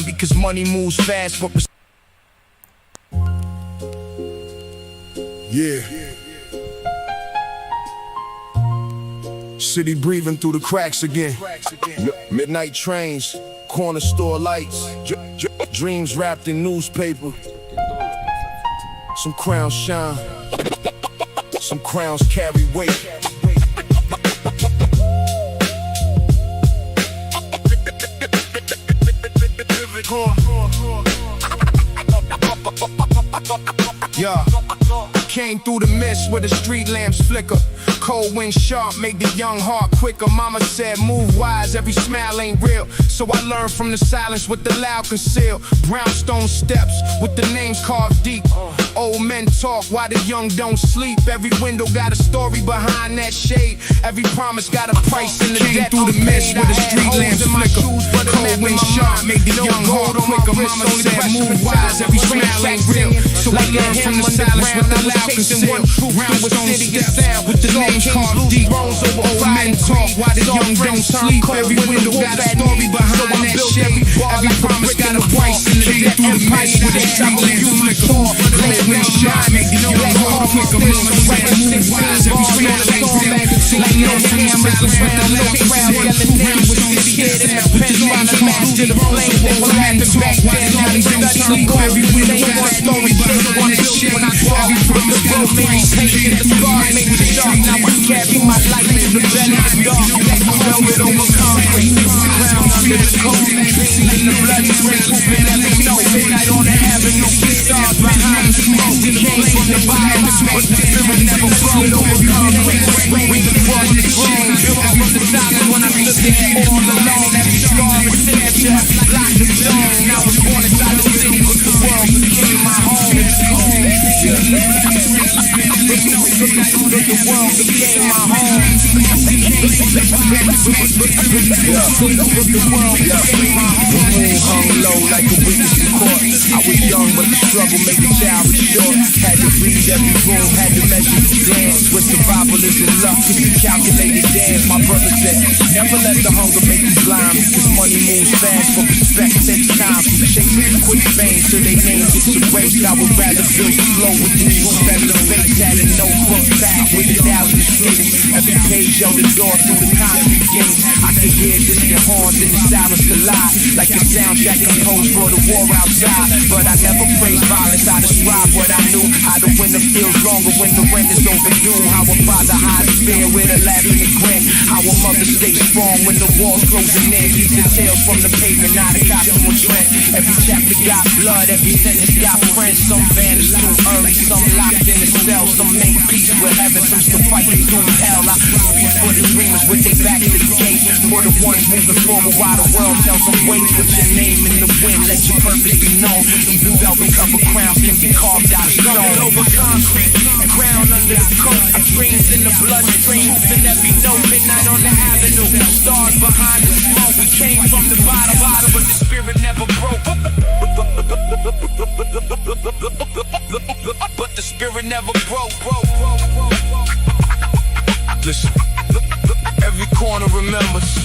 time, because money moves fast, but yeah. City breathing through the cracks again. Midnight trains, corner store lights, dreams wrapped in newspaper. Some crowns shine, some crowns carry weight. Yeah, came through the mist where the street lamps flicker. Cold wind sharp, make the young heart quicker. Mama said move wise, every smile ain't real. So I learned from the silence what the loud conceal. Brownstone steps with the names carved deep. Old men talk while the young don't sleep. Every window got a story behind that shade. Every promise got a price in the debt through the mist where the street lamps flicker. Cold wind sharp, make the young heart quicker. Mama said move wise, every smile ain't real. So I learned from the silence what the loud conceal. Brownstone steps with the names carved deep. Old men talk while the young don't sleep. Every window got a story behind that shade. Every promise got a price in the debt through the mist where the street lamps flicker. Wind shine, make the young heart quicker. Mama said move wise, every smile ain't real. So I learned from the silence what the loud conceal. Brownstone steps with the names carved deep. Old men talk while the young don't sleep. Every window got a story behind that shade. Every promise got a price in the debt through the mist where the street lamps flicker. Carry my life to the belly of the dark. Velvet over concrete, ground under the coat. In the blood stream, moving every note. Midnight on the avenue, stars behind the smoke. We came from the bottom, but the spirit never flowed over concrete. We the one the throne, built from the silence when I stood there all alone. Every scar is snapshot, like the dawn. I was born inside the city, but the world became my home. The world became my home. The moon hung low like a witness in court. I was young, but the struggle made the child was short. Had to read every room, had to measure the glance. With survival is in luck, it's a calculated dance. My brother said, never let the hunger make you blind, because money moves fast, but respect takes time. From chasing quick fame till they name gets erased. I would rather build slow with the truth that the face had a notebook packed with 1,000 strings. Every page on the door through the concrete gates. I could hear distant horns in the silence collide, like a soundtrack composed for the war outside. But I never praised violence, I described what I knew. How the winter feels longer when the rent is overdue. How a father hides fear with a laugh and a grin. How a mother stays strong when the walls closing in. Keep the tales from the pavement, not a costume or trend. Every chapter got blood, every sentence got friends. Some vanished too early, some locked in a cell. Some made peace with heaven, some still fighting through hell. I speak for the dreamers with their back to the gate. For the ones moving forward while the world tells them wait. Put your name in the wind, let your purpose be known. Even velvet covered crowns can be carved out of stone. Over concrete, crown under the coat. Dreams in the bloodstream, moving every note. Midnight on the avenue, stars behind the smoke. We came from the bottom, but the spirit never broke. But the spirit never broke. Listen, every corner remembers.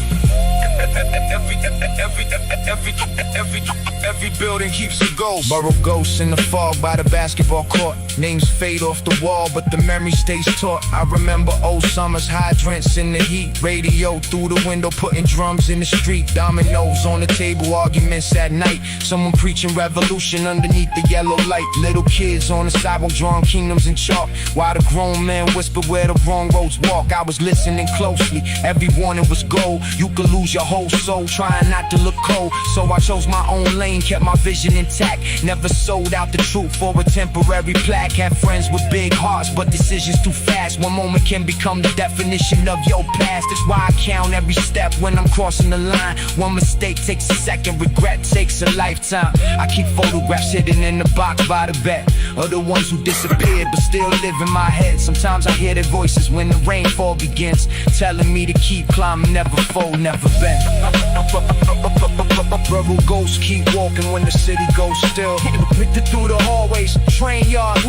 Every building keeps a ghost. Burrow ghosts in the fog by the basketball court. Names fade off the wall, but the memory stays taut. I remember old summers, hydrants in the heat. Radio through the window, putting drums in the street. Dominoes on the table, arguments at night. Someone preaching revolution underneath the yellow light. Little kids on the sidewalk drawing kingdoms in chalk, while the grown man whispered where the wrong roads walk. I was listening closely, every warning was gold. You could lose your whole soul trying not to look cold. So I chose my own lane, kept my vision intact. Never sold out the truth for a temporary plaque. Had friends with big hearts, but decisions too fast. One moment can become the definition of your past. That's why I count every step when I'm crossing the line. One mistake takes a second, regret takes a lifetime. I keep photographs hidden in the box by the bed of the ones who disappeared but still live in my head. Sometimes I hear their voices when the rainfall begins, telling me to keep climbing, never fold, never bend. Rebel ghosts keep walking when the city goes still. Through the hallways, train yard,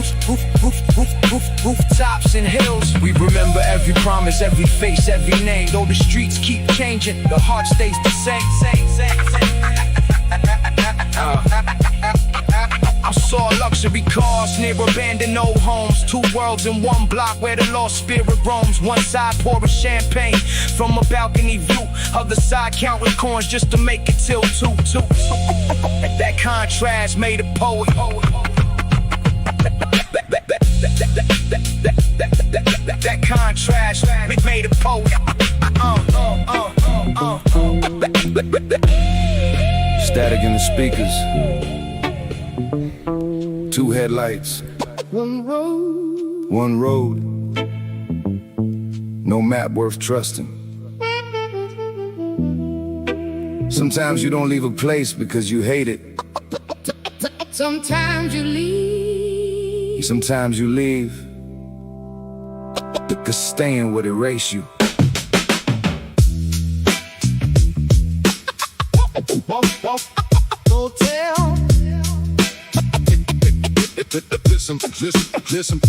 rooftops and hills. We remember every promise, every face, every name. Though the streets keep changing, the heart stays the same. luxury cars near abandoned old homes. 2 worlds in 1 block where the lost spirit roams. One side pouring champagne from a balcony view, other side counting coins just to make it till 2. That contrast made a poet. That contrast made a poet. Static in the speakers. 2 headlights. One road. No map worth trusting. Sometimes you don't leave a place because you hate it. Sometimes you leave. Sometimes you leave because staying would erase you. Hotel. Listen.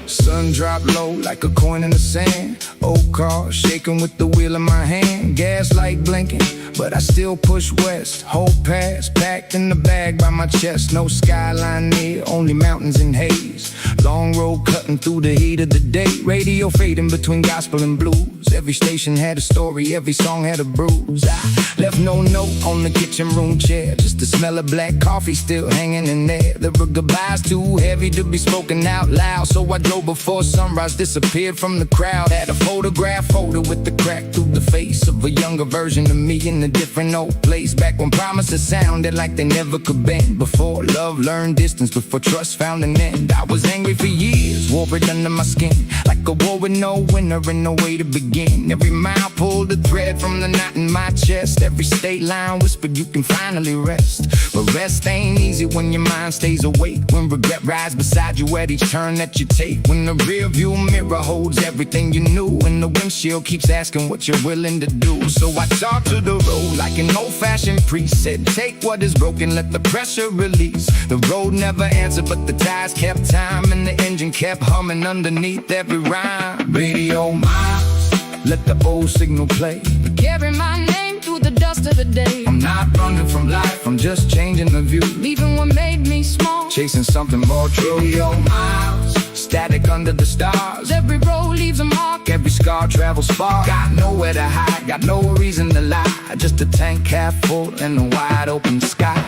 Sun dropped low like a coin in the sand. Old car shaking with the wheel in my hand. Gas light blinking, but I still push west. Whole pass packed in the bag by my chest. No skyline near, only mountains and haze. Long road cutting through the heat of the day. Radio fading between gospel and blues. Every station had a story, every song had a bruise. I left no note on the kitchen room chair, just the smell of black coffee still hanging in there. The goodbyes too heavy to be spoken out loud, so I drove before sunrise disappeared from the crowd. Had a photograph holder with the crack through the face of a younger version of me in a different old place. Back when promises sounded like they never could bend. Before love learned distance, before trust found an end. I was angry for years, wore it under my skin, like a war with no winner and no way to begin. Every mile pulled a thread from the knot in my chest. Every state line whispered you can finally rest. But rest ain't easy when your mind stays awake. When regret rides beside you at each turn that you take. When the rear view mirror holds everything you knew, and the windshield keeps asking what you're willing to do. So I talk to the road like an old-fashioned priest. Said take what is broken, let the pressure release. The road never answered, but the tires kept time, and the engine kept humming underneath every rhyme. Radio miles, let the old signal play. Carry my name through the dust of the day. I'm not running from life, I'm just changing the view. Leaving what made me small, chasing something more true. Radio miles, static under the stars. Every road leaves a mark, every scar travels far. Got nowhere to hide, got no reason to lie. Just a tank half full and a wide open sky.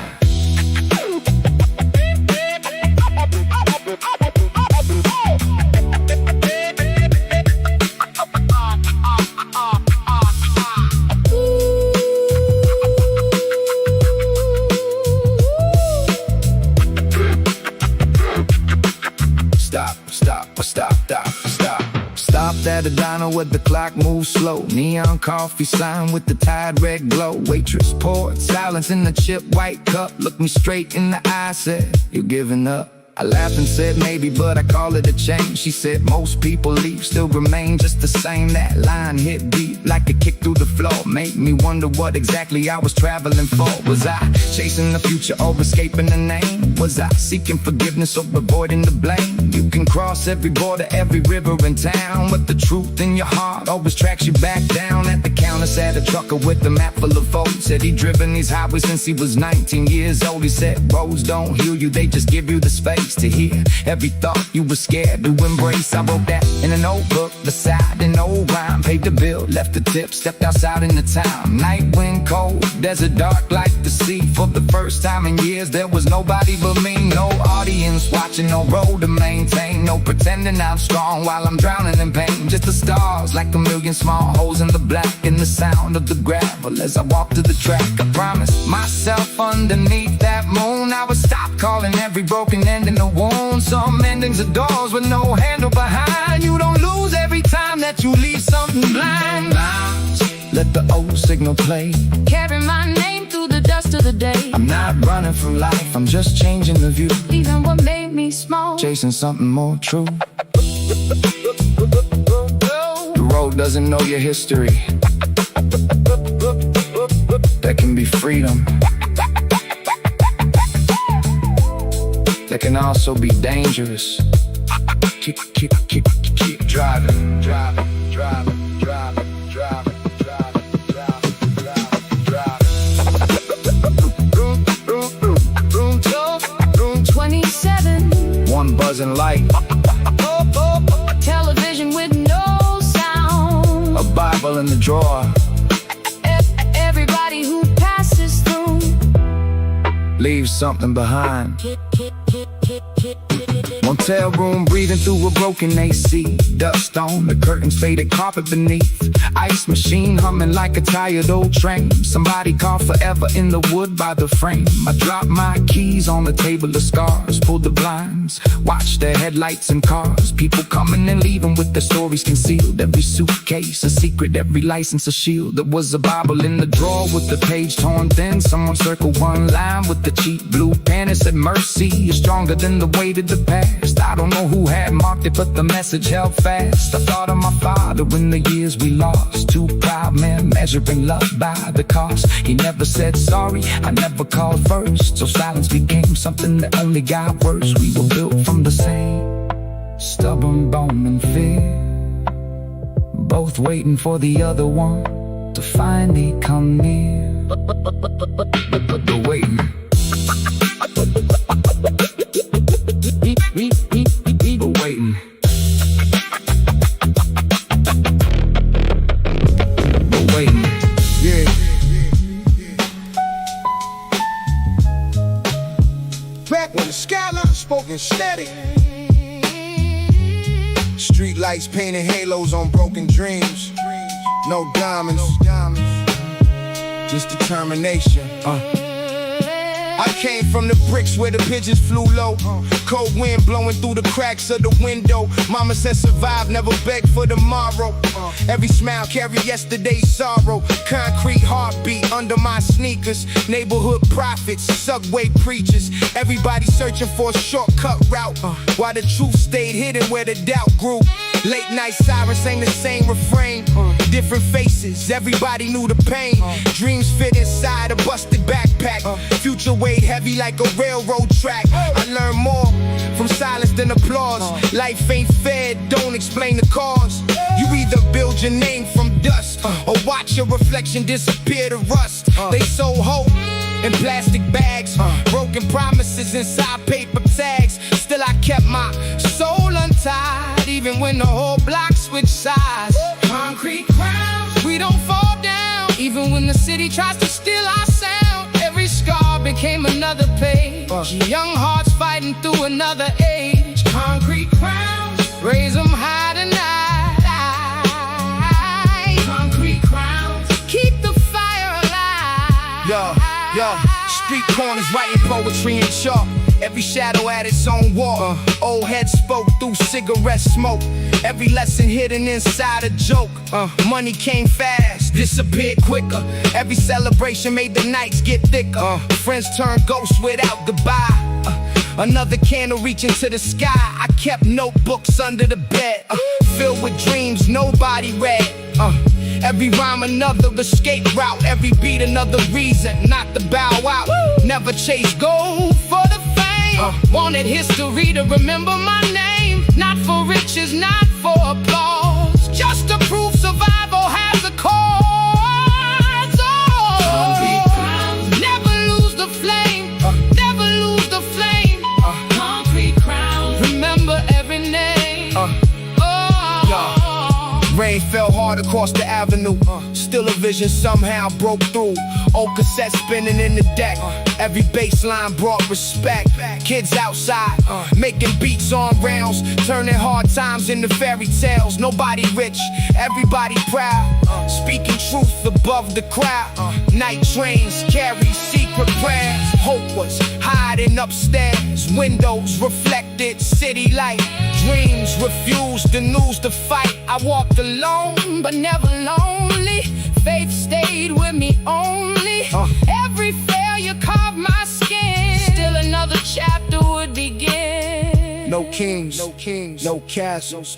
Stopped at a diner where the clock moves slow. Neon coffee sign with the tide red glow. Waitress poured silence in the chip white cup. Looked me straight in the eye, said, "You giving up?" I laughed and said maybe, but I call it a change. She said most people leave, still remain just the same. That line hit deep like a kick through the floor. Made me wonder what exactly I was traveling for. Was I chasing the future or escaping the name? Was I seeking forgiveness or avoiding the blame? You can cross every border, every river in town, but the truth in your heart always tracks you back down. At the counter sat a trucker with a map full of photos. Said he'd driven these highways since he was 19 years old. He said roads don't heal you, they just give you the space to hear every thought you were scared to embrace. I wrote that in a notebook beside an old rhyme. Paid the bill, left the tip, stepped outside in the town. Night wind cold, desert dark like the sea. For the first time in years there was nobody but me. No audience watching, no road to maintain. No pretending I'm strong while I'm drowning in pain. Just the stars like a million small holes in the black, and the sound of the gravel as I walk to the track. I promised myself underneath that moon I would stop calling every broken ending a wound. Some endings are doors with no handle behind. You don't lose every time that you leave something blind. Let the old signal play. Carry my name through the dust of the day. I'm not running from life, I'm just changing the view. Leaving what made me small, chasing something more true. The road doesn't know your history. That can be freedom. That can also be dangerous. Keep driving, driving, driving, driving, driving, driving, driving, driving, driving. room 27. drawer. Everybody who passes through Leave something behind. Motel room breathing through a broken AC. Dust on the curtains, faded carpet beneath. Ice machine humming like a tired old train. Somebody called forever in the wood by the frame. I dropped my keys on the table of scars. Pulled the blinds, watched the headlights and cars. People coming and leaving with their stories concealed. Every suitcase a secret, every license a shield. There was a Bible in the drawer with the page torn thin. Someone circled one line with the cheap blue pen. It said mercy is stronger than the weight of the past. I don't know who had marked it, but the message held fast. I thought of my father in the years we lost. Two proud men measuring love by the cost. He never said sorry, I never called first. So silence became something that only got worse. We were built from the same stubborn bone and fear, both waiting for the other one to finally come near. But waiting. But waiting. But waiting. Yeah. Back when the skyline spoken steady, street lights painted halos on broken dreams. No diamonds, just determination. I came from the bricks where the pigeons flew low. Cold wind blowing through the cracks of the window. Mama said survive, never beg for tomorrow. Every smile carry yesterday's sorrow. Concrete heartbeat under my sneakers. Neighborhood prophets, subway preachers. Everybody searching for a shortcut route, while the truth stayed hidden where the doubt grew. Late night sirens sang the same refrain. Different faces, everybody knew the pain. Dreams fit inside a busted backpack. Future weighed heavy like a railroad track. I learned more from silence than applause. Life ain't fair, don't explain the cause. You either build your name from dust, or watch your reflection disappear to rust. They sold hope in plastic bags, broken promises inside paper tags. Still I kept my soul untied, even when the whole block switched sides. Concrete crowns, we don't fall down, even when the city tries to steal our sound. Every scar became another page, young hearts fighting through another age. Concrete crowns, raise them high tonight. Concrete crowns, keep the fire alive. Yo, street corners writing poetry in chalk. Every shadow had its own walk. Old heads spoke through cigarette smoke. Every lesson hidden inside a joke. Money came fast, disappeared quicker. Every celebration made the nights get thicker. Friends turned ghosts without goodbye. Another candle reaching to the sky. I kept notebooks under the bed, filled with dreams nobody read. Every rhyme another escape route. Every beat another reason not to bow out. Never chase gold for the fame. Wanted history to remember my name. Not for riches, not for applause, just to prove survival has a cause. Never lose the flame, never lose the flame. Concrete crown, remember every name. Rain fell hard across the avenue. Still a vision somehow broke through. Old cassette spinning in the deck. Every bass line brought respect. Kids outside, making beats on rails, turning hard times into fairy tales. Nobody rich, everybody proud, speaking truth above the crowd. Night trains carry secret prayers. Hope was hiding upstairs. Windows reflected city light. Dreams refused the news to fight. I walked alone, but never lonely. Faith stayed with me only. Every failure carved my skin. Still another chapter would begin. No kings, no castles,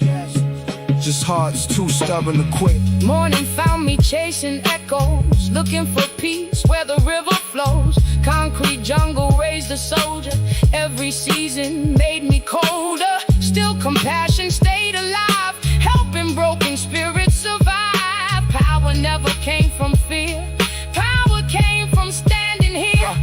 just hearts too stubborn to quit. Morning found me chasing echoes, looking for peace where the river flows. Concrete jungle raised a soldier. Every season made me colder. Still compassion stayed alive, helping broken spirits survive. Power never came from fear, power came from standing here.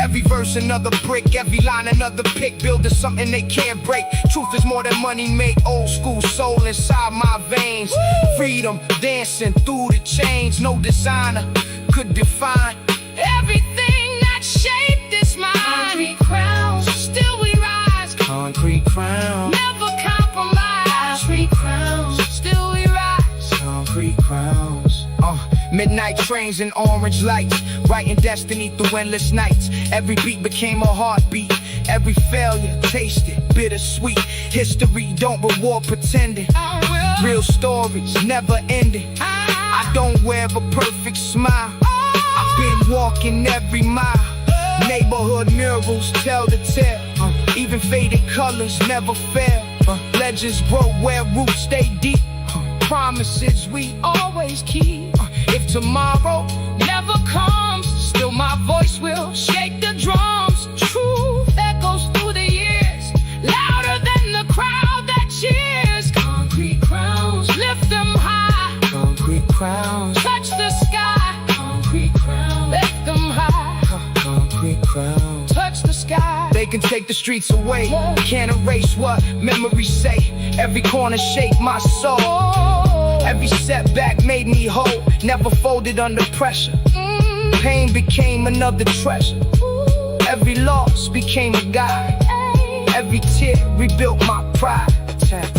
Every verse verse, another brick. Every line, another pick. Building something they can't break. Truth is more than money make. Old school soul inside my veins. Freedom, dancing through the chains. No designer could define everything that shaped this mind. Concrete crowns, still we rise. Concrete crowns, never compromise. Concrete crowns, still we rise. Concrete crowns. Midnight trains and orange lights, writing destiny through endless nights. Every beat became a heartbeat. Every failure tasted bittersweet. History don't reward pretending. Real stories never ending. I don't wear a perfect smile. I've been walking every mile. Neighborhood murals tell the tale. Even faded colors never fail. Legends grow where roots stay deep. Promises we always keep. If tomorrow never comes, still my voice will shake the drums. Truth echoes through the years, louder than the crowd that cheers. Concrete crowns, lift them high. Concrete crowns, touch the sky. Concrete crowns, lift them high. Concrete crowns, touch the sky. They can take the streets away, can't erase what memories say. Every corner shaped my soul. Every setback made me whole, never folded under pressure. Pain became another treasure. Every loss became a guide. Every tear rebuilt my pride.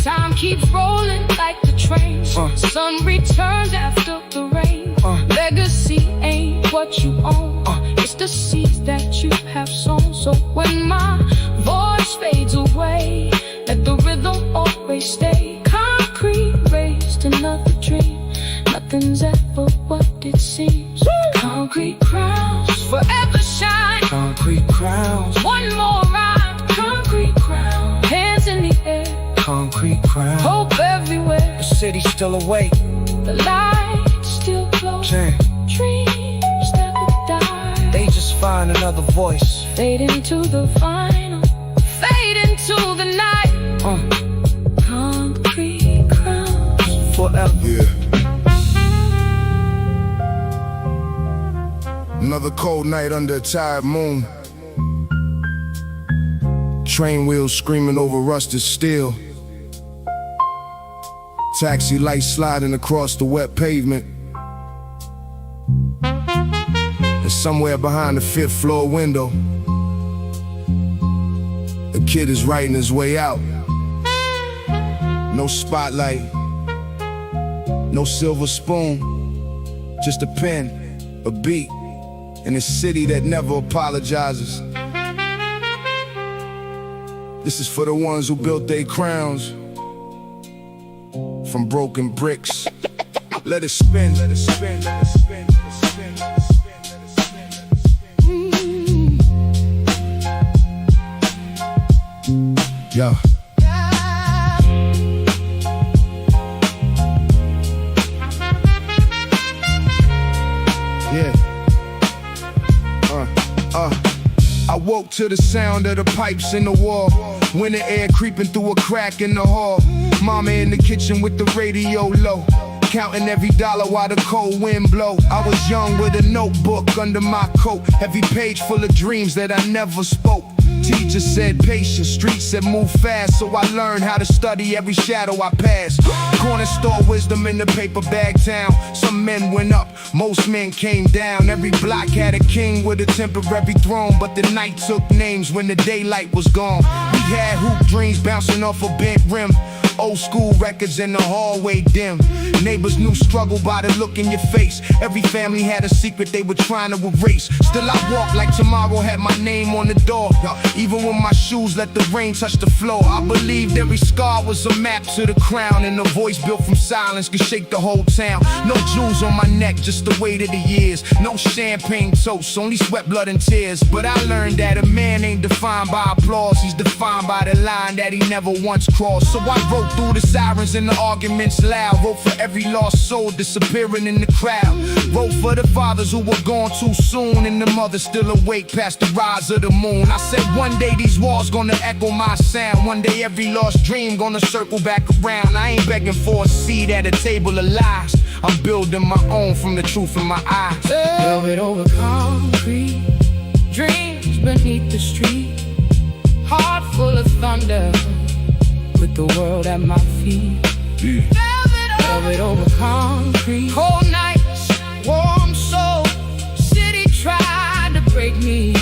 Time keeps rolling like the train. Sun returns after the rain. Legacy ain't what you own. It's the seeds that you have sown. So when my voice fades away, let the rhythm always stay. Concrete raised another dream. Nothing's ever what it seems. Concrete crowns forever shine. Concrete crowns, one more rhyme. Concrete crowns, hands in the air. Concrete crowns, hope everywhere. The city's still awake. The light still glows. Dreams never die. They just find another voice. Fade into the final. Fade into the night. Concrete crowns forever. Yeah. Another cold night under a tired moon. Train wheels screaming over rusted steel. Taxi lights sliding across the wet pavement. And somewhere behind the 5th floor window, a kid is writing his way out. No spotlight, no silver spoon, just a pen, a beat, in a city that never apologizes. This is for the ones who built their crowns from broken bricks. Let it spin, let it spin, let it spin, let it spin, let it spin, let it spin, let it spin. Yeah. I woke to the sound of the pipes in the wall. Winter air creeping through a crack in the hall. Mama in the kitchen with the radio low, counting every dollar while the cold wind blow. I was young with a notebook under my coat, every page full of dreams that I never spoke. Teacher said patience, street said move fast, so I learned how to study every shadow I passed. Corner store wisdom in the paper bag town. Some men went up, most men came down. Every block had a king with a temporary throne, but the night took names when the daylight was gone. We had hoop dreams bouncing off a bent rim. Old school records in the hallway dim. Neighbors knew struggle by the look in your face. Every family had a secret they were trying to erase. Still I walk like tomorrow had my name on the door. Even when my shoes let the rain touch the floor, I believed every scar was a map to the crown, and a voice built from silence could shake the whole town. No jewels on my neck, just the weight of the years. No champagne toast, only sweat, blood, and tears. But I learned that a man ain't defined by applause, he's defined by the line that he never once crossed. So I wrote through the sirens and the arguments loud. Wrote for every lost soul disappearing in the crowd. Wrote for the fathers who were gone too soon, and the mothers still awake past the rise of the moon. I said one day these walls gonna echo my sound. One day every lost dream gonna circle back around. I ain't begging for a seat at a table of lies. I'm building my own from the truth in my eyes. Velvet over concrete, dreams beneath the street, heart full of thunder, with the world at my feet. Velvet over concrete, cold nights, warm soul. City tried to break me,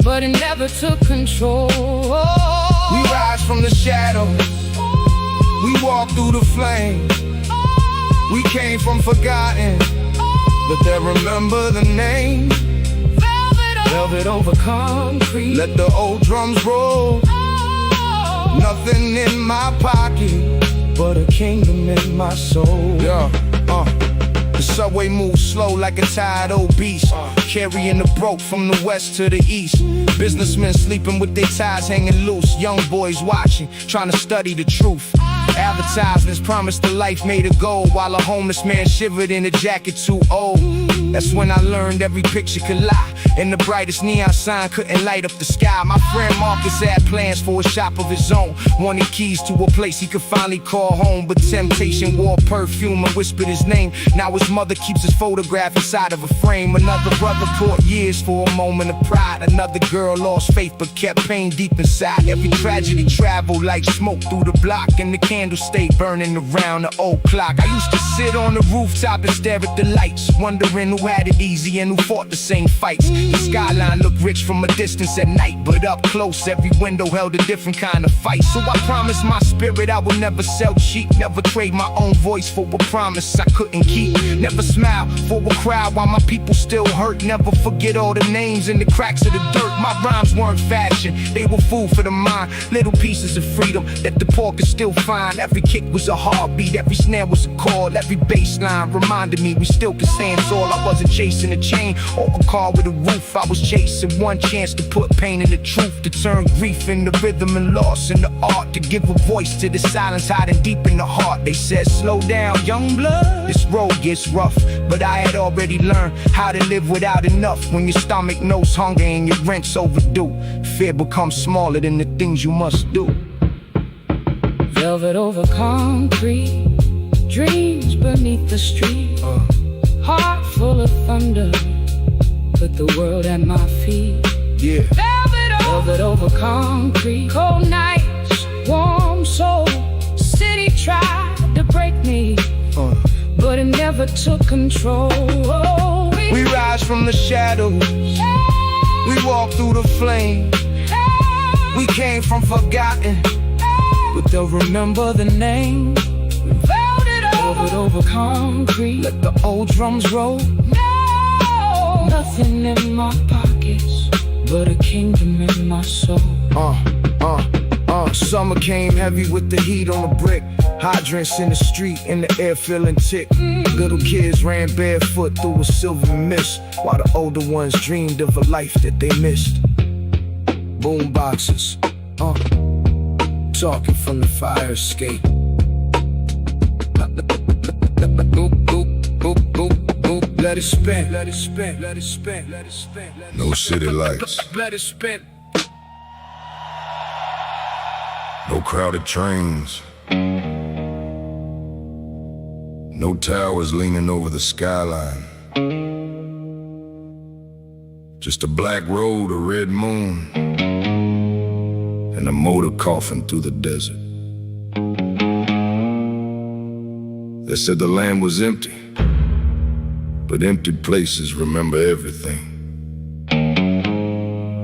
but it never took control. We rise from the shadows, we walk through the flames. We came from forgotten, but they'll remember the name. Velvet over concrete, let the old drums roll. Nothing in my pocket, but a kingdom in my soul. Yeah, the subway moves slow like a tired old beast, carrying the broke from the west to the east. Businessmen sleeping with their ties hanging loose. Young boys watching, trying to study the truth. Advertisements promised a life made of gold, while a homeless man shivered in a jacket too old. That's when I learned every picture could lie, and the brightest neon sign couldn't light up the sky. My friend Marcus had plans for a shop of his own, wanted keys to a place he could finally call home. But temptation wore perfume and whispered his name. Now his mother keeps his photograph inside of a frame. Another brother poured years for a moment of pride. Another girl lost faith but kept pain deep inside. Every tragedy traveled like smoke through the block, and the candles stayed burning around the old clock. I used to sit on the rooftop and stare at the lights, wondering who had it easy and who fought the same fights. The skyline looked rich from a distance at night, but up close every window held a different kind of fight. So I promised my spirit I would never sell cheap, never trade my own voice for a promise I couldn't keep, never smile for a crowd while my people still hurt, never forget all the names in the cracks of the dirt. My rhymes weren't fashion, they were food for the mind, little pieces of freedom that the poor could still find. Every kick was a heartbeat, every snare was a chord, every bass line reminded me we still could stand tall. I wasn't chasing a chain or a car with a roof, I was chasing one chance to put pain in the truth, to turn grief into rhythm and loss into art, to give a voice to the silence hiding deep in the heart. They said slow down young blood, this road gets rough, but I had already learned how to live without enough. When your stomach knows hunger and your rent's overdue, fear becomes smaller than the things you must do. Velvet over concrete, dreams beneath the street, heart full of thunder, put the world at my feet. Yeah. Velvet over concrete, cold nights, warm soul. City tried to break me, but it never took control. We rise from the shadows, we walk through the flame. We came from forgotten, but they'll remember the name. Velvet over concrete, let the old drums roll. Nothing in my pockets, but a kingdom in my soul. Summer came heavy with the heat on the brick. Hydrants in the street, in the air feeling tick. Little kids ran barefoot through a silver mist, while the older ones dreamed of a life that they missed. Boom boxes, talking from the fire escape. Let it spin, let it spin, let it spin, let it spin. No city lights, Let it spin. no crowded trains, no towers leaning over the skyline. Just a black road, a red moon, and a motor coughing through the desert. They said the land was empty, but empty places remember everything.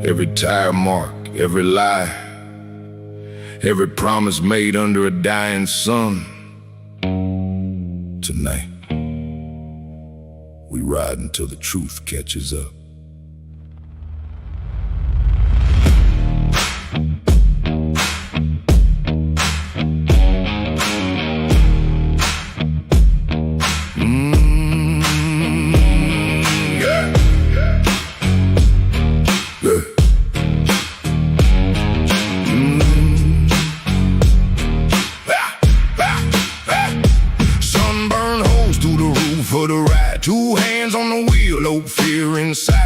Every tire mark, every lie, every promise made under a dying sun. Tonight, we ride until the truth catches up. For the ride, 2 hands on the wheel, no fear inside.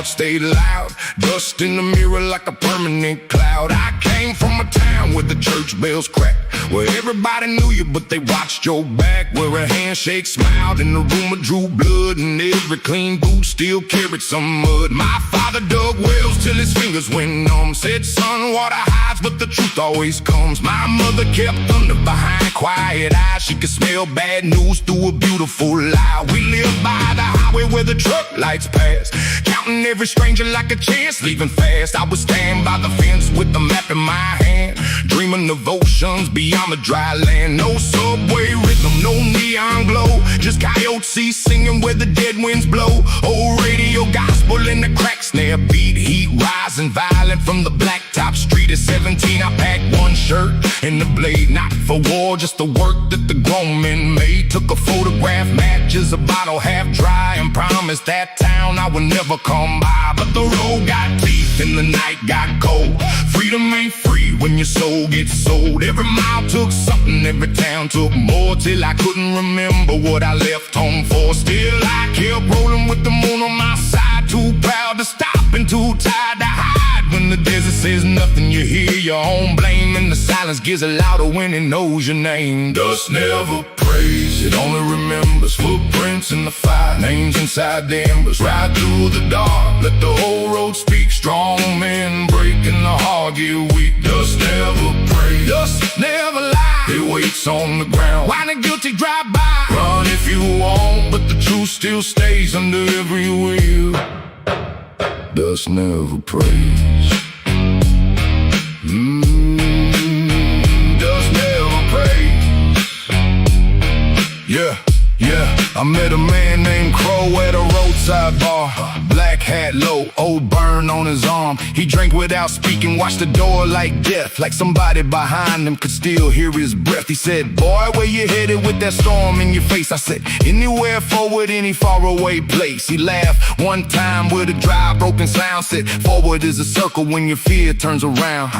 heart stayed loud. Dust in the mirror like a permanent cloud. I came from a town where the church bells crack, where everybody knew you but they watched your back, where a handshake smiled and the rumor drew blood, and every clean boot still carried some mud. My father dug wells till his fingers went numb, said son, water hides but the truth always comes. My mother kept thunder behind quiet eyes. She could smell bad news through a beautiful lie. We lived by the highway where the truck lights pass, counting every stranger like a chance, leaving fast. I would stand by the fence with the map in my hand, dreaming of oceans beyond the dry land. No subway rhythm, no neon glow, just coyotes singing where the dead winds blow. Old radio gospel in the crack snare beat, heat rising violent from the blacktop street. At 17 I packed one shirt and the blade, not for war, just the work that the grown men made. Took a photograph, matches a bottle half dry, and promised that town I would never come by. But the road got teeth and the night got cold. Freedom ain't free when your soul gets sold. Every mile took something, every town took more, till I couldn't remember what I left home for. Still I kept rolling with the moon on my side, too proud to stop and too tired to hide. When the desert says nothing, you hear your own blame, and the silence gets louder when it knows your name. Dust never prays, it only remembers footprints in the fire, names inside the embers. Ride through the dark, let the whole road speak. Strong men breaking the heart, get weak. Dust never prays, dust never lies, it waits on the ground while the guilty drive by. Run if you want, but the truth still stays under every wheel. Dust never prays. Dust never prays. Yeah, I met a man named Crow at a roadside bar. Black hat low, old burn on his arm. He drank without speaking, watched the door like death, like somebody behind him could still hear his breath. He said, boy, where you headed with that storm in your face? I said, anywhere forward, any faraway place. He laughed one time with a dry, broken sound. Said, forward is a circle when your fear turns around.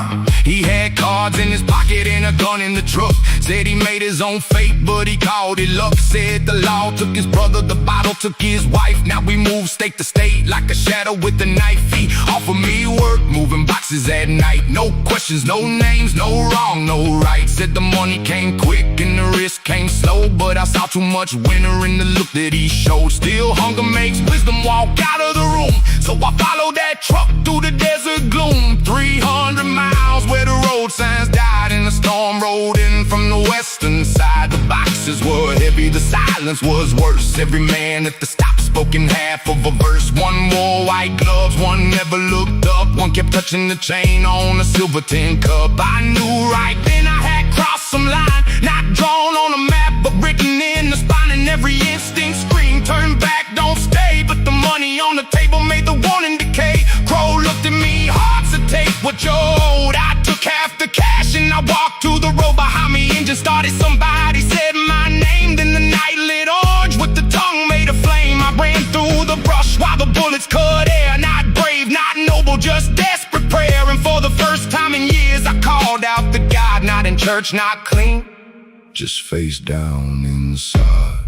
He had cards in his pocket and a gun in the truck. Said he made his own fate, but he called it luck. Said the law took his brother, the bottle took his wife. Now we move state to state like a shadow with a knife. He offered me work, moving boxes at night. No questions, no names, no wrong, no right. Said the money came quick and the risk came slow, but I saw too much winter in the look that he showed. Still hunger makes wisdom walk out of the room, so I followed that truck through the desert gloom. 300 miles where the road signs died and the storm rolled in from the western side. The boxes were heavy, the silence was worse. Every man at the stop spoke in half of a verse. One wore white gloves, one never looked up, one kept touching the chain on a silver tin cup. I knew right then I had crossed some line, not drawn on a map but written in the spine. And every instinct screamed, turn back, don't stay. But the money on the table made the warning decay. Crow looked at me, hard to take what you owed. I took half the cash and I walked to the road behind me. Engine started, somebody said my name, then the night lit orange with the tongue made a flame. I ran through the brush while the bullets cut air. Not brave, not noble, just desperate prayer. And for the first time in years I called out to God, not in church, not clean, just face down inside.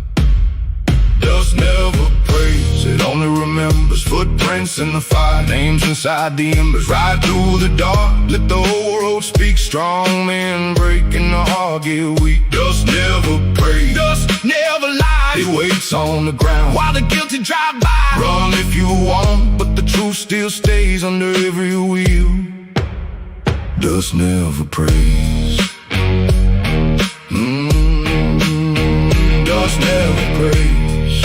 Dust never prays, it only remembers footprints in the fire, names inside the embers. Ride through the dark, let the whole road speak. Strong men breaking the heart, get weak. Dust never prays, dust never lies, it waits on the ground while the guilty drive by. Run if you want, but the truth still stays under every wheel. Dust never prays. Dust never prays.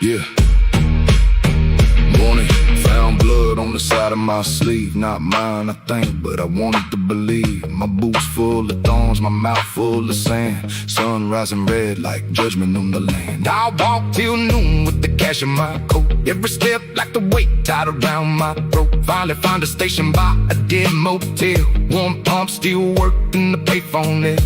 Yeah. Morning, found blood on the side of my sleeve. Not mine, I think, but I wanted to believe. My boots full of thorns, my mouth full of sand. Sun rising red like judgment on the land. I walked till noon with the cash in my coat. Every step like the weight tied around my throat. Finally found a station by a dead motel. One pump still worked in the payphone there.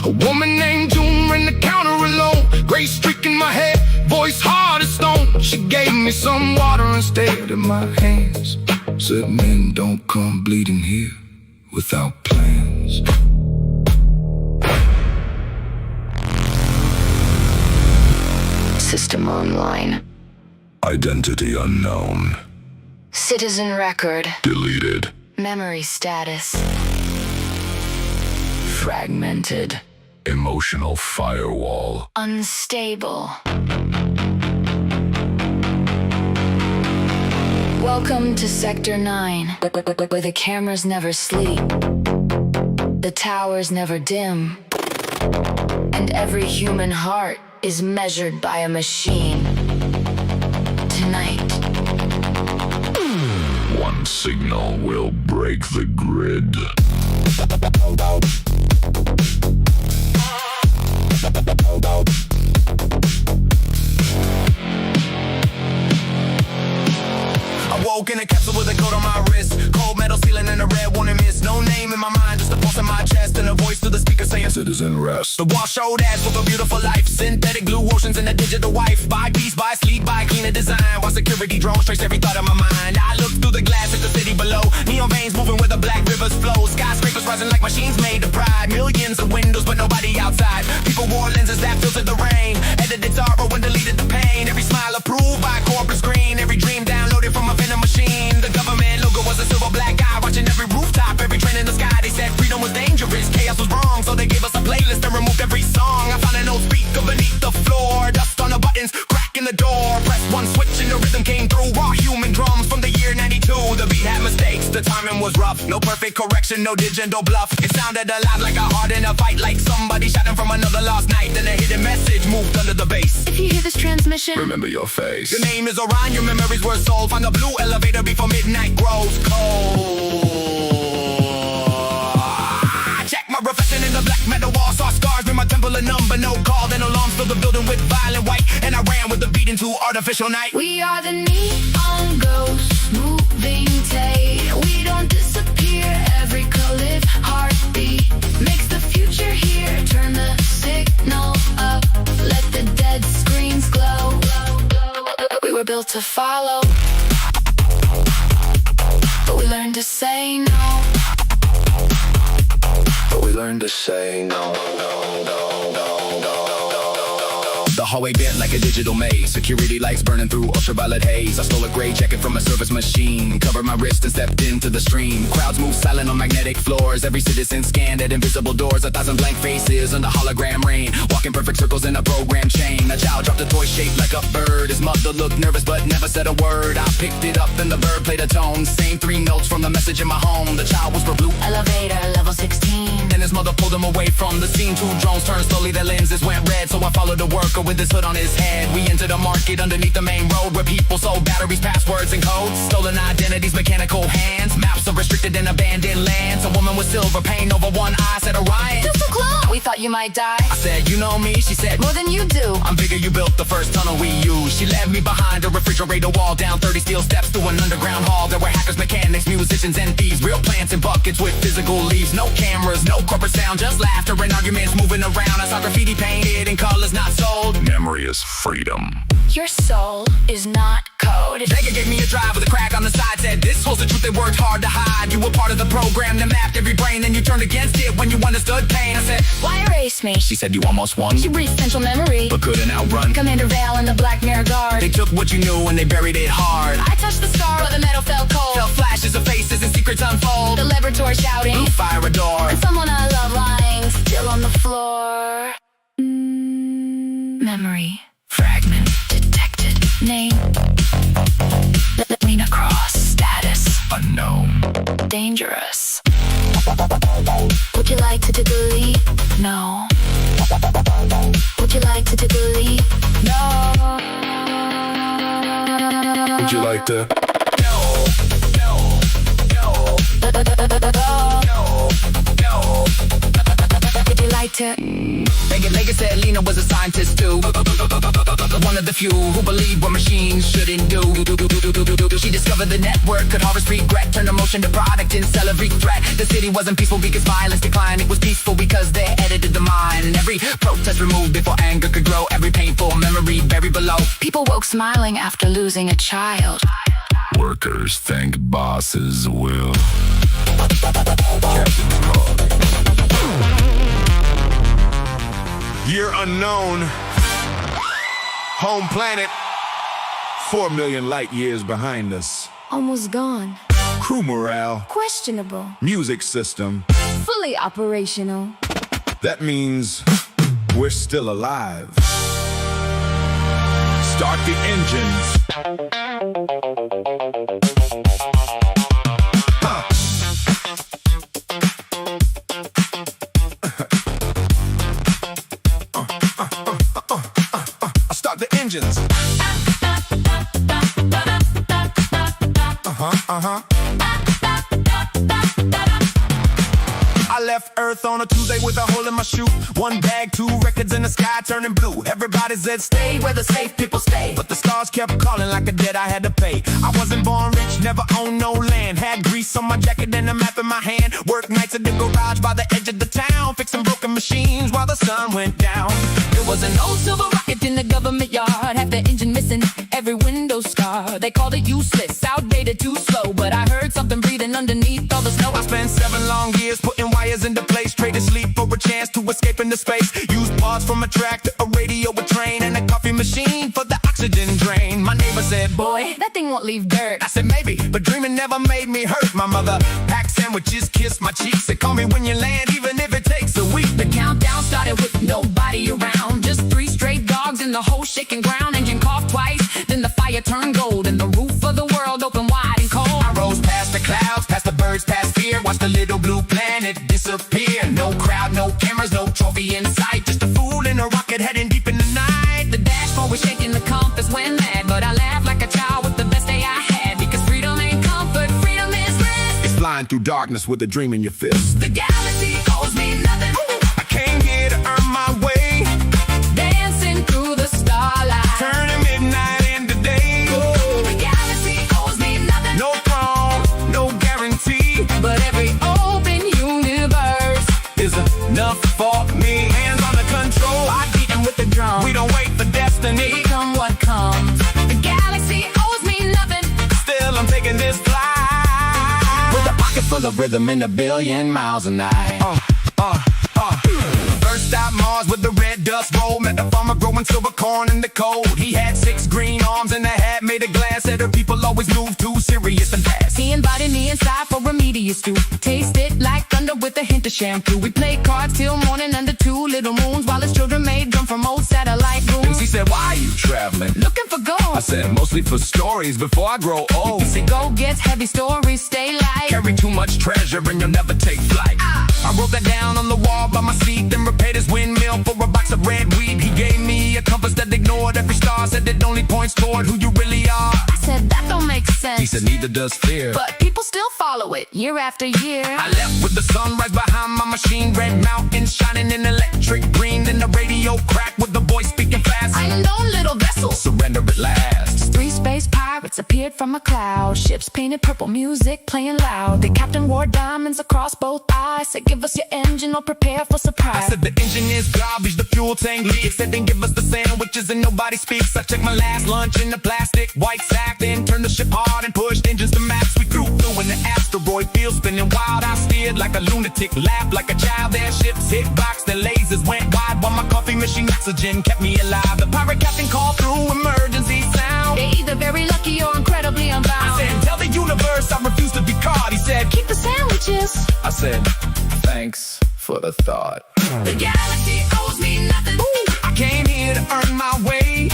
A woman named June ran the counter alone. Gray streak in my head, voice hard as stone. She gave me some water and stared at my hands. Said men don't come bleeding here without plans. System online. Identity unknown. Citizen record. Deleted. Memory status. Fragmented. Emotional firewall. Unstable. Welcome to Sector 9, where the cameras never sleep, the towers never dim, and every human heart is measured by a machine. Tonight, One signal will break the grid. I woke in a capsule with a coat on my wrist. Cold metal ceiling and a red warning mist. No name in my mind, just a pulse in my chest. And a voice through the speaker saying, Citizen rest. the wall showed ads for a beautiful life. Synthetic blue oceans and a digital wife. By peace, by sleep, by cleaner design. While security drones trace every thought of my mind. I look through the glass at the city below. Neon veins moving where the black rivers flow. Skyscrapers rising like machines made of pride. Millions of windows but nobody outside. People wore lenses that filtered the rain. Edited sorrow and deleted the pain. Every smile approved by a corporate screen. Every dream downloaded from a venom machine. The government logo was a silver black eye. Watching every rooftop, every train in the sky. They said freedom was dangerous, chaos was wrong. So they gave us a playlist and removed every song. I found an old speaker beneath the floor. Dust on the buttons, crack in the door. Press one switch and the rhythm came through. Raw human drums from the year 92. The beat had mistakes, the timing was rough. No perfect correction, no digital bluff. It sounded alive like a heart in a fight. Like somebody shouting from another lost night. Then a hidden message moved under the bass. if you hear this transmission, Remember your face. Your name is Orion, your memories were sold. Find the blue elevator before midnight grows cold. Check my reflection in the black metal wall. Saw scars in my temple, a number, no call. Then alarms filled the building with violent white. And I ran with the beat into artificial night. we are the neon ghosts, moving tape. We don't disappear. Every cliff heartbeat makes the future here. Turn the signal up, let the dead screens glow. We were built to follow, but we learned to say no. But we learned to say no, no, no, no, no, no. The hallway bent like a digital maze. Security lights burning through ultraviolet haze. I stole a gray jacket from a service machine. Covered my wrist and stepped into the stream. Crowds move silent on magnetic floors. Every citizen scanned at invisible doors. 1,000 blank faces under hologram rain. Walking perfect circles in a program chain. A child dropped a toy shaped like a bird. His mother looked nervous but never said a word. I picked it up and the bird played a tone. Same 3 notes from the message in my home. The child whispered blue Elevator level 16. and his mother pulled him away from the scene. 2 drones turned slowly, their lenses went red. So I followed the worker with his hood on his head. We entered a market underneath the main road where people sold batteries, passwords, and codes. Stolen identities, mechanical hands. Maps of restricted and abandoned lands. A woman with silver paint over one eye said, Orion. You're so close. We thought you might die. I said, you know me? She said, More than you do. I'm bigger, you built the first tunnel we used. She led me behind a refrigerator wall, down 30 steel steps to an underground hall. There were hackers, mechanics, musicians, and thieves. Real plants and buckets with physical leaves. No cameras, no corporate sound, just laughter and arguments moving around. I saw graffiti painted in colors not sold. Memory is freedom. Your soul is not code. Vega gave me a drive with a crack on the side. Said, this holds the truth they worked hard to hide. You were part of the program that mapped every brain. Then you turned against it when you understood pain. I said, Why erase me? she said, you almost won, You breathed central memory. but couldn't outrun. Commander Vale and the Black Mirror Guard. They took what you knew and they buried it hard. I touched the scar, but the metal felt cold. Felt flashes of faces and secrets unfold. The laboratory shouting. Blue fire adore. And someone I love lying still on the floor. Memory. Fragment. Detected. Name. Lean across. Status. Unknown. Dangerous. Would you like to delete? No. Would you like to delete? No. Would you like to? No, no, no, no, no. Would you like to? Vega said Lena was a scientist too. One of the few who believed what machines shouldn't do. She discovered the network could harvest regret, turn emotion to product and sell every threat. The city wasn't peaceful because violence declined. It was peaceful because they edited the mind. And every protest removed before anger could grow. Every painful memory buried below. People woke smiling after losing a child. Workers thank bosses will. Captain Log. Year unknown. Home planet. 4 million light years behind us. Almost gone. Crew morale, Questionable. music system. Fully operational. That means we're still alive. Start the engines. Start the engines. I left Earth on a Tuesday with a hole in my shoe. One bag, 2 records in the sky turning blue. Everybody said stay where the safe people stay, but the stars kept calling like a debt I had to pay. I wasn't born rich, never owned no land. Had grease on my jacket and a map in my hand. Worked nights at the garage by the edge of the town, fixing broken machines while the sun went down. There was an old silver rocket in the government yard. Half the engine missing, every window scar. They called it useless, outdated, too slow. But I heard something breathing underneath all the snow. I spent 7 long years putting wires into place. Traded sleep for a chance to escape into space. Used parts from a tractor, a radio, a train, and a coffee machine for the oxygen drain. My neighbor said, Boy, that thing won't leave dirt. I said maybe, but dreaming never made me hurt. My mother packed sandwiches, kissed my cheeks, said call me when you land, even if it takes a week. The countdown started with nobody around. Just 3 straight dogs in the whole shaking ground. Engine coughed twice, then the fire turned gold, and the roof of the world opened wide and cold. I rose past the clouds, past the birds, past fear. Watched the little blue planet disappear. No crowd, no cameras, no trophy in sight. Just a fool in a rocket heading deep in the night. The dashboard was shaking, the compass went mad, but I laughed like a child with the best day I had. Because freedom ain't comfort, freedom is rest. It's flying through darkness with a dream in your fist. The galaxy owes me nothing. I came here to earn my way, Dancing through the starlight. turning midnight into day. The galaxy owes me nothing. No throne, no guarantee, But every open universe is enough for me. Hands on the control, are beating with the drum. we don't wait for destiny. Come what comes. The galaxy owes me nothing. Still I'm taking this flight with a pocket full of rhythm and a billion miles a night. First stop Mars with the red dust roll. Met the farmer growing silver corn in the cold. He had 6 green arms and a hat made of glass. Said her people always move too serious and fast. He invited me inside for a meteor stew. Tasted like thunder with a hint of shampoo. We played cards till morning under 2 little moons, while his children made drum from old satellite rooms. He said, why are you traveling? Looking for gold. I said, mostly for stories before I grow old. He said, go gets heavy, stories stay light. Carry too much treasure and you'll never take flight. I wrote that down on the wall by my seat, then repaired his windmill for a box of red weed. He gave me a compass that ignored every star, said it only points toward who you really are. I said, that don't make sense. He said, neither does fear. But people still follow it year after year. I left with the sunrise behind my machine, red mountains shining in electric green. Then the radio cracked with the voice speaking fast. Unknown little vessel. Surrender at last. 3 space pirates appeared from a cloud. Ships painted purple, music playing loud. The captain wore diamonds across both eyes. Said, give us your engine or prepare for I surprise. said the engine is garbage, the fuel tank leaks. Said then give us the sandwiches and nobody speaks. I checked my last lunch in the plastic white sack, then turned the ship hard and pushed engines to max. We threw in the asteroid field, spinning wild. I steered like a lunatic, laughed like a child. Their ships hit rocks, their lasers went wide, while my coffee machine oxygen kept me alive. The pirate captain called through emergency sound. They're either very lucky or incredibly unbound. I said, tell the universe I refuse to be caught. He said, keep the sandwiches. I said, thanks for the thought. The galaxy owes me nothing. I came here to earn my way,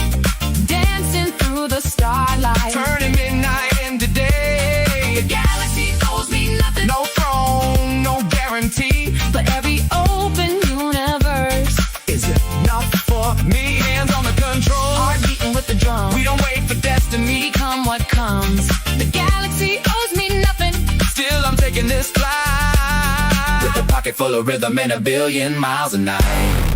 Dancing through the starlight. turning midnight into day. The galaxy owes me nothing. No throne, no guarantee, But every open universe is enough for me. Hands on the control, are beating with the drum. we don't wait for destiny. Come what comes. The galaxy owes me nothing. Still I'm taking this flight with a pocket full of rhythm and a billion miles a night.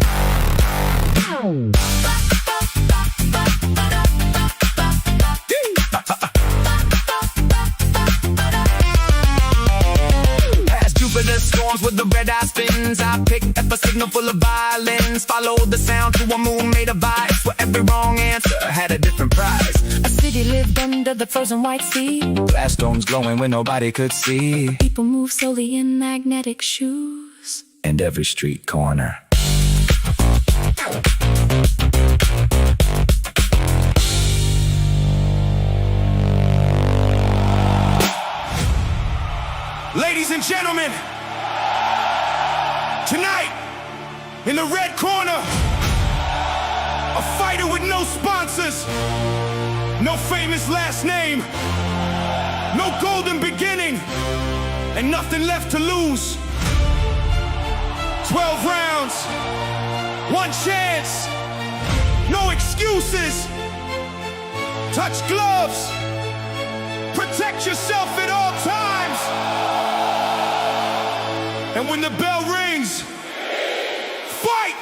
Past Jupiter storms with the red eye spins, I picked up a signal full of violins. Followed the sound to a moon made of ice, where every wrong answer had a different price. A city lived under the frozen white sea. Glass domes glowing where nobody could see, People move slowly in magnetic shoes. and every street corner. Ladies and gentlemen, tonight, in the red corner, a fighter with no sponsors, no famous last name, no golden beginning, and nothing left to lose. 12 rounds, one chance, no excuses. Touch gloves, protect yourself at all times. And when the bell rings, fight!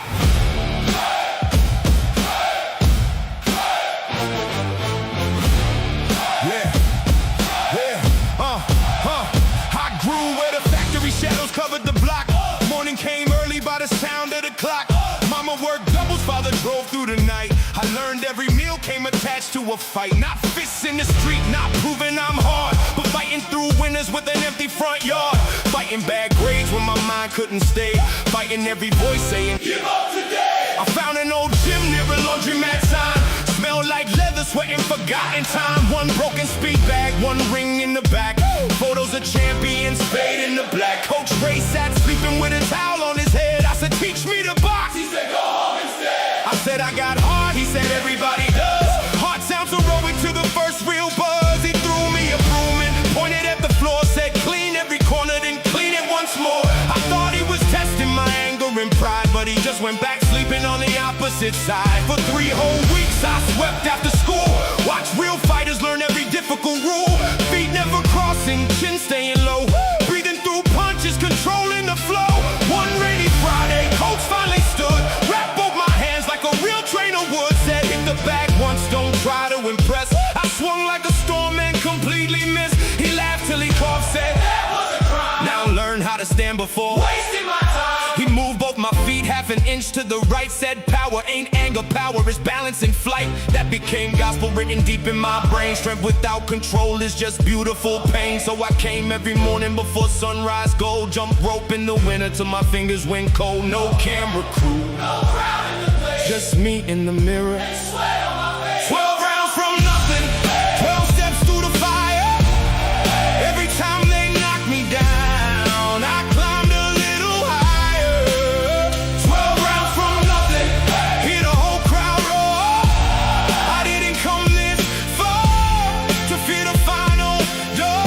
I grew where the factory shadows covered the block. Morning came early by the sound of the clock. Mama worked doubles, father drove through the night. I learned every meal came attached to a fight. Not fists in the street, not proving I'm hard, but fighting through winters with an empty front yard. Fighting bad grades when my mind couldn't stay. Fighting every voice saying, give up today. I found an old gym near a laundromat sign. Smelled like leather, sweating forgotten time. One broken speed bag, one ring in the back. Photos of champions, fade in the black. Coach Ray sat sleeping with a towel on his head. I said, teach me to box. He said, go home instead. I said, I got heart. He said, everybody does. Heart sounds heroic to the first real buzz. He threw me a broom and pointed at the floor. Said, clean every corner, then clean it once more. I thought he was testing my anger and pride, but he just went back sleeping on the opposite side. For 3 whole weeks I swept after school. Watched real fighters learn every difficult rule. Feet never crossing, chin staying low. Breathing through punches, controlling the flow. One rainy Friday, coach finally stood. Wrapped both my hands like a real trainer would. Said, hit the bag once, don't try to impress. I swung like a storm and completely missed. He laughed till he coughed, said, that was a crime. Now learn how to stand before wasting my time. He moved both my feet half an inch to the right. Said, power ain't anger, power is balance in flight. That became gospel written deep in my brain. Strength without control is just beautiful pain. So I came every morning before sunrise, go jump rope in the winter till my fingers went cold. No camera crew, no crowd in the place, just me in the mirror and sweat on my face. 12 rounds from nothing, 12 steps through the fire. Every time they knock me down, I climbed a little higher. 12 rounds from nothing, hear the whole crowd roar. I didn't come this far to fear the final door.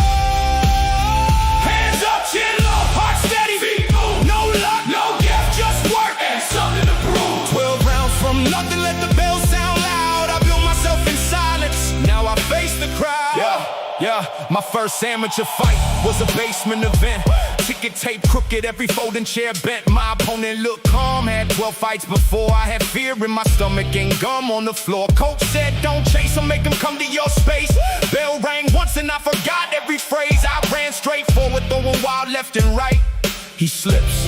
Hands up, chin low, heart steady, feet move. No luck, no gift, just work and something to prove. 12 rounds from nothing, let the bell sound loud. I built myself in silence, now I face the crowd. Yeah, my first amateur fight was a basement event. Ticket tape crooked, every folding chair bent. My opponent looked calm, had 12 fights before. I had fear in my stomach and gum on the floor. Coach said, don't chase him, make him come to your space. Bell rang once and I forgot every phrase. I ran straight forward, throwing wild left and right. He slips.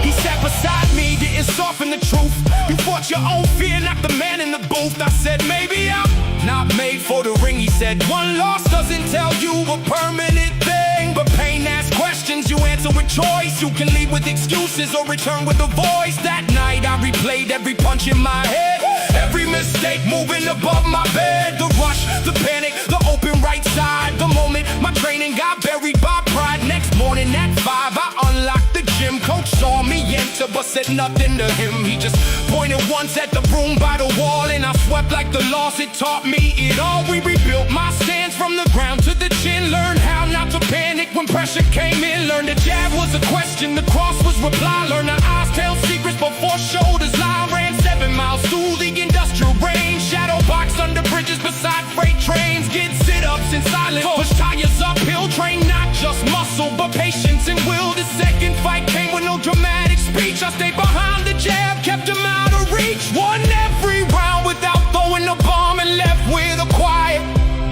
He sat beside me, didn't soften the truth. You fought your own fear, not the man in the booth. I said, maybe I'm not made for the ring. He said, one loss doesn't tell you a permanent thing, but pain asks questions, you answer with choice. You can leave with excuses or return with a voice. That night I replayed every punch in my head, every mistake moving above my bed. The rush, the panic, the open right side. The moment my training got buried by pride. Next morning at 5 I unlocked the gym. Coach saw me enter but said nothing to him. He just pointed once at the broom by the wall, and I swept like the loss. It taught me it all. We rebuilt my stance from the ground to the chin. Learned how not to panic when pressure came in. Learned the jab was a question, the cross was reply. Learned the eyes tell secrets before shoulders lie. Ran 7 miles through the industrial rain. Shadow box under bridges beside freight trains. Get sit-ups in silence, push tires uphill. Train not just muscle but patience and will. The second fight came with no dramatic speech. I stayed behind the jab, kept him out of reach. Won every round without throwing a bomb, and left with a quiet,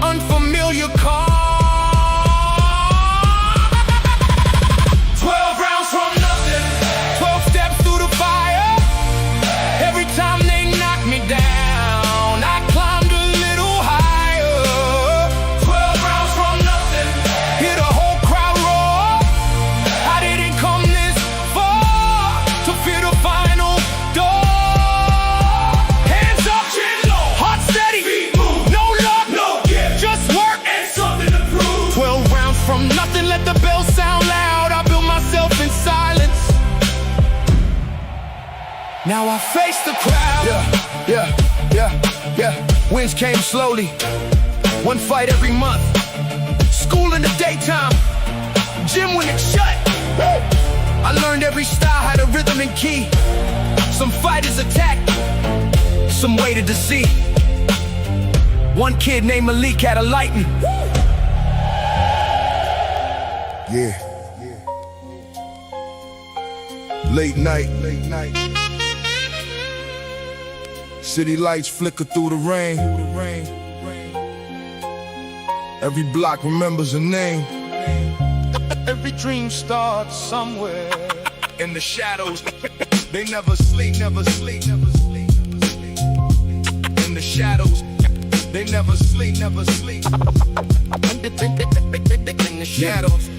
unfamiliar calm. 12 rounds from nothing, 12 steps through the fire. Every time they knocked me down, I climbed a little higher. 12 rounds from nothing, hear the whole crowd roar. I didn't come this far to fear the final door. Hands up, chin low, heart steady, feet move. No luck, no gift, just work and something Now I face the crowd. Yeah. Wins came slowly. One fight every month. School in the daytime. Gym when it's shut. I learned every style had a rhythm and key. Some fighters attack, some waited to see. One kid named Malik had a lightning. Yeah. Late night. City lights flicker through the rain. Every block remembers a name. Every dream starts somewhere in the shadows. They never sleep. In the shadows. They never sleep. In the shadows.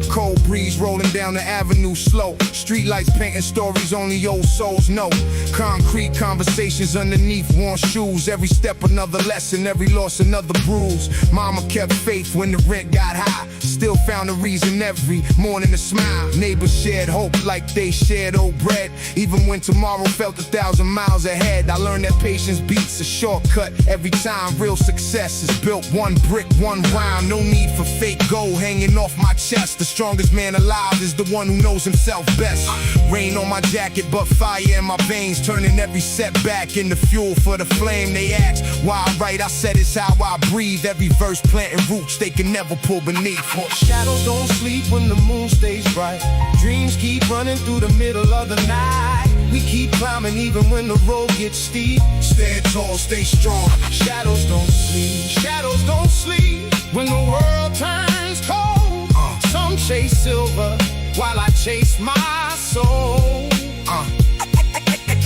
Cold breeze rolling down the avenue slow. Street lights painting stories only old souls know. Concrete conversations underneath worn shoes. Every step another lesson, every loss another bruise. Mama kept faith when the rent got high. Still found a reason every morning to smile. Neighbors shared hope like they shared old bread. Even when tomorrow felt 1,000 miles ahead. I learned that patience beats a shortcut every time. Real success is built one brick, one rhyme. No need for fake gold hanging off my chest. The strongest man alive is the one who knows himself best. Rain on my jacket, but fire in my veins, turning every setback into fuel for the flame. They ask why I write, I said it's how I breathe. Every verse planting roots they can never pull beneath. Shadows don't sleep when the moon stays bright. Dreams keep running through the middle of the night. We keep climbing even when the road gets steep. Stand tall, stay strong. Shadows don't sleep. Shadows don't sleep when the world turns cold. Some chase silver while I chase my soul.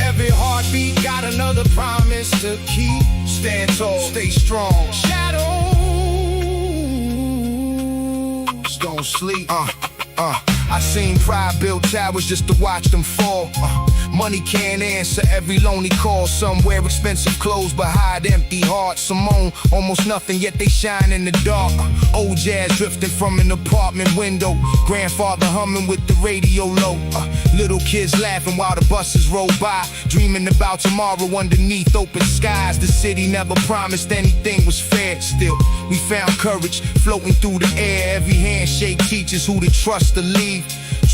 Every heartbeat got another promise to keep. Stand tall, stay strong. Shadows Don't sleep. I seen pride build towers just to watch them fall. Money can't answer every lonely call. Some wear expensive clothes but hide empty hearts. Some own almost nothing yet they shine in the dark. Old jazz drifting from an apartment window. Grandfather humming with the radio low. Little kids laughing while the buses roll by. Dreaming about tomorrow underneath open skies. The city never promised anything was fair. Still, we found courage floating through the air. Every handshake teaches who to trust or leave.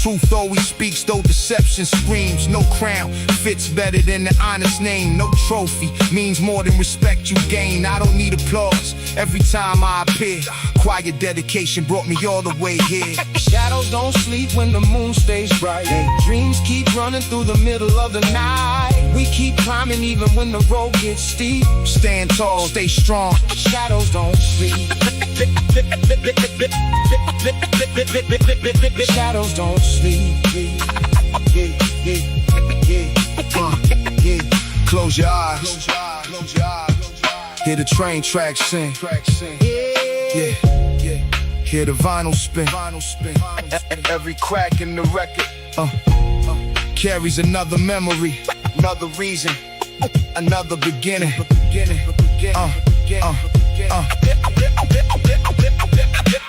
Truth always speaks, though deception screams. No crown fits better than the honest name. No trophy means more than respect you gain. I don't need applause every time I appear. Quiet dedication brought me all the way here. Shadows don't sleep when the moon stays bright. Dreams keep running through the middle of the night. We keep climbing even when the road gets steep. Stand tall, stay strong. Shadows don't sleep. Shadows don't sleep. Close your eyes. Hear the train tracks sing. Yeah. Hear the vinyl spin. Every crack in the record Carries another memory, another reason, another beginning.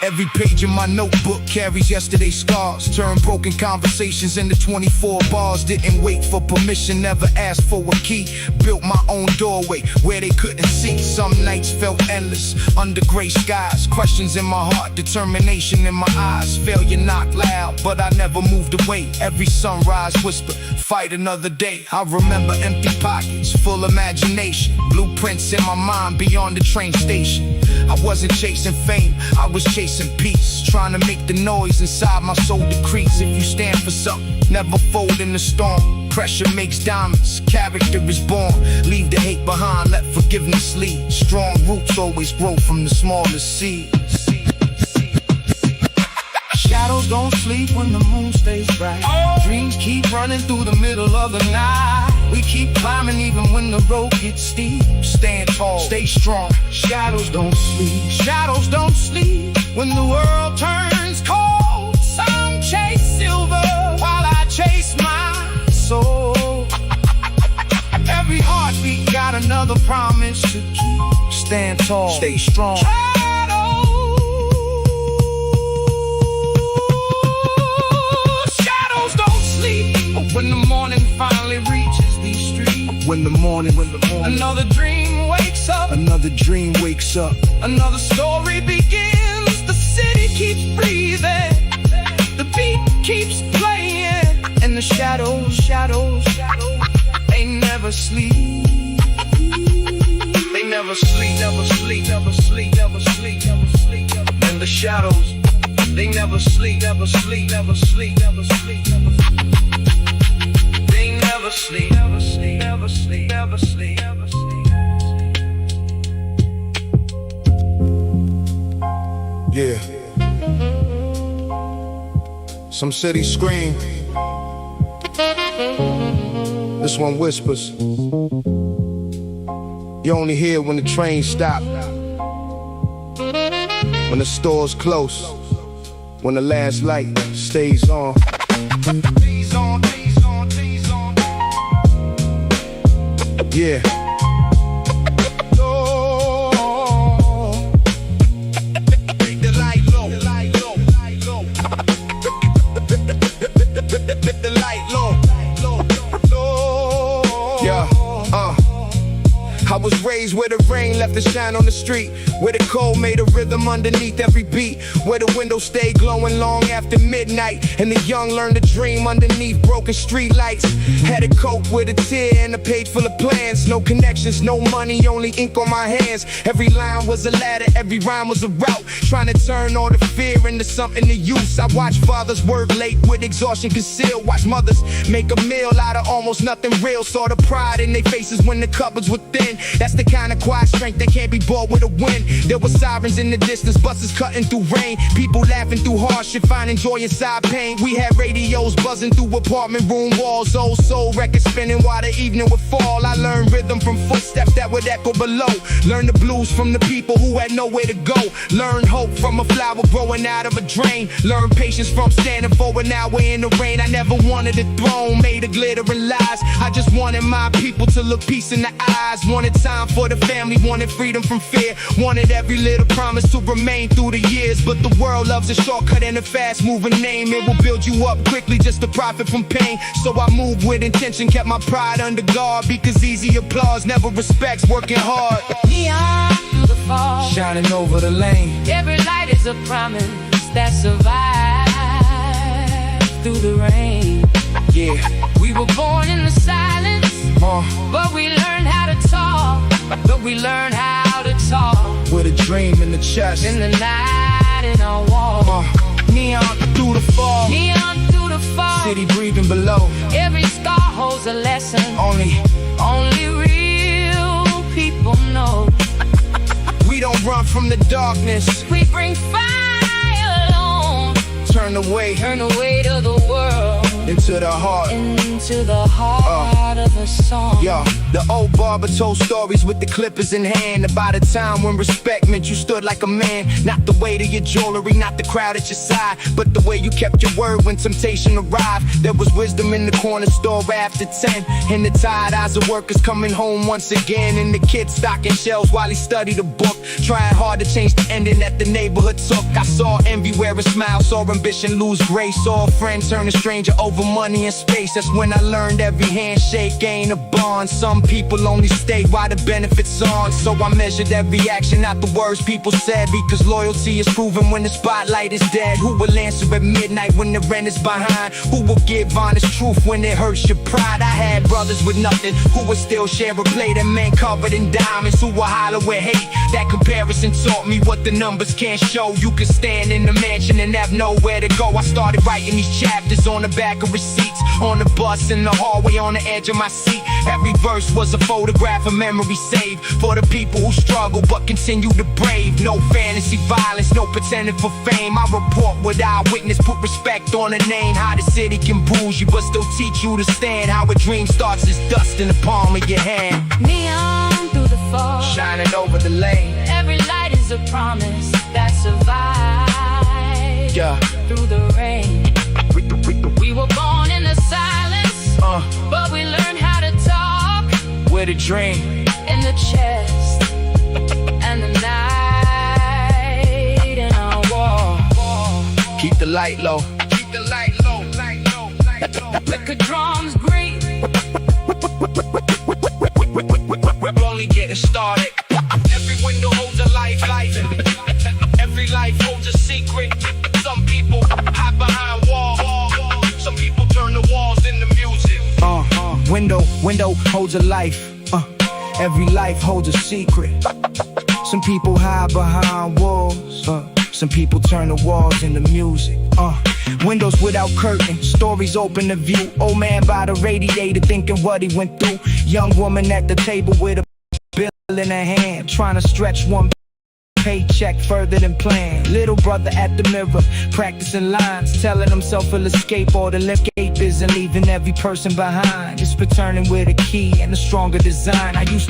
Every page in my notebook carries yesterday's scars. Turned broken conversations into 24 bars. Didn't wait for permission, never asked for a key. Built my own doorway where they couldn't see. Some nights felt endless under gray skies. Questions in my heart, determination in my eyes. Failure knocked loud, but I never moved away. Every sunrise whisper, fight another day. I remember empty pockets, full imagination. Blueprints in my mind beyond the train station. I wasn't chasing fame, I was chasing peace. Trying to make the noise inside my soul decrease. If you stand for something, never fold in the storm. Pressure makes diamonds, character is born. Leave the hate behind, let forgiveness lead. Strong roots always grow from the smallest seed. Shadows don't sleep when the moon stays bright. Dreams keep running through the middle of the night. We keep climbing even when the road gets steep. Stand tall, stay strong. Shadows don't sleep. Shadows don't sleep when the world turns cold. Some chase silver while I chase my soul. Every heartbeat got another promise to keep. Stand tall, stay strong. Shadows don't sleep when the morning finally reaches. when the morning. Another dream wakes up, Another dream wakes up. another story begins. The city keeps breathing, the beat keeps playing, and the shadows, they never sleep. They never sleep, never sleep, never sleep, never sleep, never sleep. And the shadows, they never sleep, never sleep, never sleep, never sleep, never sleep. They never sleep, never sleep, never sleep, never sleep, never sleep. Yeah. Some cities scream, this one whispers. You only hear when the train stop, when the store's close, when the last light stays on. Yeah. The light low, the light low, the light low. The light low, low. Yeah. I was raised where the rain left a shine on the street, where the cold made a rhythm underneath every beat, where the windows stayed glowing long after midnight, and the young learned to dream underneath broken street lights. Had to cope with a tear and a page full of plans. No connections, no money, only ink on my hands. Every line was a ladder, every rhyme was a route, trying to turn all the fear into something to use. I watched fathers work late with exhaustion concealed, watched mothers make a meal out of almost nothing real. Saw the pride in their faces when the cupboards were thin. That's the kind of quiet strength that can't be bought with a win. There were sirens in the distance, buses cutting through rain, people laughing through hardship, finding joy inside pain. We had radios buzzing through apartment room walls, old soul records spinning while the evening would fall. I learned rhythm from footsteps that would echo below, learned the blues from the people who had nowhere to go, learned hope from a flower growing out of a drain, learned patience from standing for an hour in the rain. I never wanted a throne made of glittering lies, I just wanted my people to look peace in the eyes. Wanted time for the family, wanted freedom from fear, wanted every little promise to remain through the years. But the world loves a shortcut and a fast moving name. It will build you up quickly just to profit from pain. So I moved with intention, kept my pride under guard, because easy applause never respects working hard. Neon through the fall, Shining over the lane, every light is a promise that survives through the rain. yeah. We were born in the silence, but we learned how to talk. But we learned how to talk With a dream in the chest, in the night in our wall. neon through the fall, Neon through the fall, city breathing below. every scar holds a lesson. Only real people know. we don't run from the darkness, We bring fire alone, turn away turn the weight of the world into the heart. into the heart of a song. Yo, the old barber told stories with the clippers in hand about a time when respect meant you stood like a man. Not the weight of your jewelry, not the crowd at your side, but the way you kept your word when temptation arrived. There was wisdom in the corner store after 10, and the tired eyes of workers coming home once again, and the kid stocking shelves while he studied a book, trying hard to change the ending that the neighborhood took. I saw envy wear a smile, saw ambition lose grace, saw a friend turn a stranger over money and space. That's when I learned every handshake ain't a bond. Some people only stay while the benefits on. So I measured every action, not the words people said, because loyalty is proven when the spotlight is dead. Who will answer at midnight when the rent is behind? Who will give honest truth when it hurts your pride? I had brothers with nothing who would still share a plate, and men covered in diamonds who will holler with hate. That comparison taught me what the numbers can't show. You can stand in the mansion and have nowhere to go. I started writing these chapters on the back of receipts, on the bus, in the hallway, on the edge of my seat. Every verse was a photograph, a memory saved for the people who struggle but continue to brave. No fantasy violence, no pretending for fame. I report what I witness, put respect on a name. How the city can bruise you but still teach you to stand. How a dream starts as dust in the palm of your hand. Neon through the fall, Shining over the lane, every light is a promise that survives yeah. through the rain. We were born in the silence, but we learned how to talk With a dream in the chest and the night in our wall. keep the light low. Keep the light low, light low, light low. Liquor drums great, started. Every window holds a life. Every life holds a secret. Some people hide behind walls. Some people turn the walls into music. Window holds a life. Every life holds a secret. Some people hide behind walls. Some people turn the walls into music. Windows without curtains, stories open to view. Old man by the radiator thinking what he went through. Young woman at the table with a bill in her hand, trying to stretch one paycheck further than planned. Little brother at the mirror, practicing lines, telling himself he'll escape all the escape is and leaving every person behind. It's returning with a key and a stronger design. I used